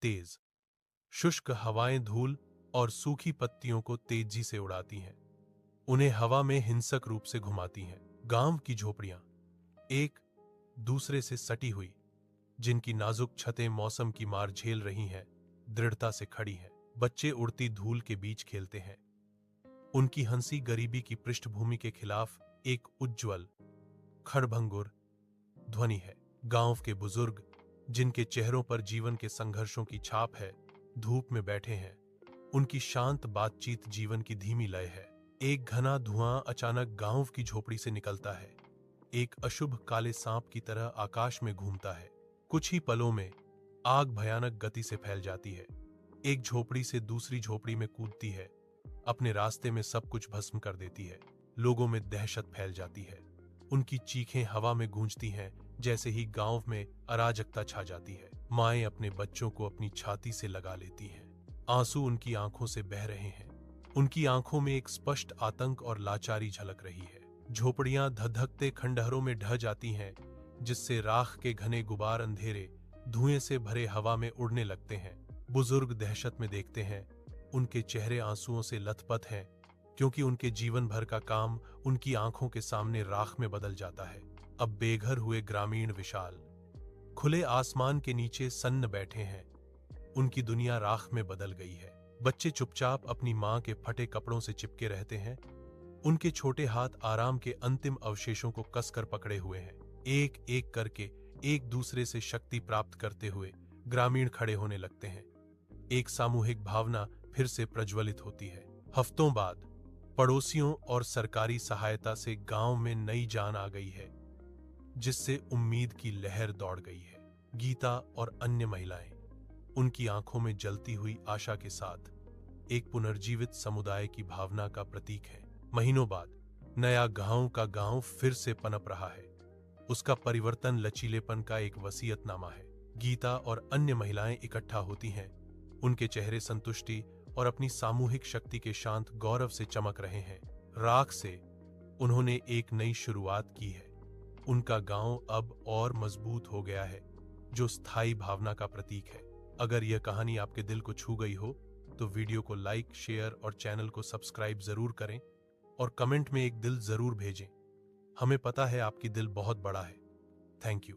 तेज शुष्क हवाएं धूल और सूखी पत्तियों को तेजी से उड़ाती हैं, उन्हें हवा में हिंसक रूप से घुमाती हैं। गांव की झोपड़ियां एक दूसरे से सटी हुई, जिनकी नाजुक छतें मौसम की मार झेल रही हैं, दृढ़ता से खड़ी हैं। बच्चे उड़ती धूल के बीच खेलते हैं, उनकी हंसी गरीबी की पृष्ठभूमि के खिलाफ एक उज्ज्वल खड़भंगुर ध्वनि है। गांव के बुजुर्ग, जिनके चेहरों पर जीवन के संघर्षों की छाप है, धूप में बैठे हैं, उनकी शांत बातचीत जीवन की धीमी लय है। एक घना धुआं अचानक गांव की झोपड़ी से निकलता है, एक अशुभ काले सांप की तरह आकाश में घूमता है। कुछ ही पलों में आग भयानक गति से फैल जाती है, एक झोपड़ी से दूसरी झोपड़ी में कूदती है, अपने रास्ते में सब कुछ भस्म कर देती है। लोगों में दहशत फैल जाती है, उनकी चीखें हवा में गूंजती हैं। जैसे ही गांव में अराजकता छा जाती है, माएं अपने बच्चों को अपनी छाती से लगा लेती हैं, आंसू उनकी आंखों से बह रहे हैं, उनकी आंखों में एक स्पष्ट आतंक और लाचारी झलक रही है। झोपड़ियां धधकते खंडहरों में ढह जाती हैं, जिससे राख के घने गुबार अंधेरे धुएं से भरे हवा में उड़ने लगते हैं। बुजुर्ग दहशत में देखते हैं, उनके चेहरे आंसुओं से लथपथ हैं, क्योंकि उनके जीवन भर का काम उनकी आंखों के सामने राख में बदल जाता है। अब बेघर हुए ग्रामीण विशाल खुले आसमान के नीचे सन्न बैठे हैं, उनकी दुनिया राख में बदल गई है। बच्चे चुपचाप अपनी मां के फटे कपड़ों से चिपके रहते हैं, उनके छोटे हाथ आराम के अंतिम अवशेषों को कसकर पकड़े हुए हैं। एक एक करके एक दूसरे से शक्ति प्राप्त करते हुए ग्रामीण खड़े होने लगते हैं। एक सामूहिक भावना फिर से प्रज्वलित होती है। हफ्तों बाद पड़ोसियों और सरकारी सहायता से गांव में नई जान आ गई है, जिससे उम्मीद की लहर दौड़ गई है। गीता और अन्य महिलाएं उनकी आंखों में जलती हुई आशा के साथ एक पुनर्जीवित समुदाय की भावना का प्रतीक है। महीनों बाद नया गांव का गांव फिर से पनप रहा है, उसका परिवर्तन लचीलेपन का एक वसीयतनामा है। गीता और अन्य महिलाएं इकट्ठा होती हैं, उनके चेहरे संतुष्टि और अपनी सामूहिक शक्ति के शांत गौरव से चमक रहे हैं। राख से उन्होंने एक नई शुरुआत की है, उनका गांव अब और मजबूत हो गया है, जो स्थायी भावना का प्रतीक है। अगर यह कहानी आपके दिल को छू गई हो तो वीडियो को लाइक, शेयर और चैनल को सब्सक्राइब जरूर करें और कमेंट में एक दिल जरूर भेजें। हमें पता है आपकी दिल बहुत बड़ा है। Thank you.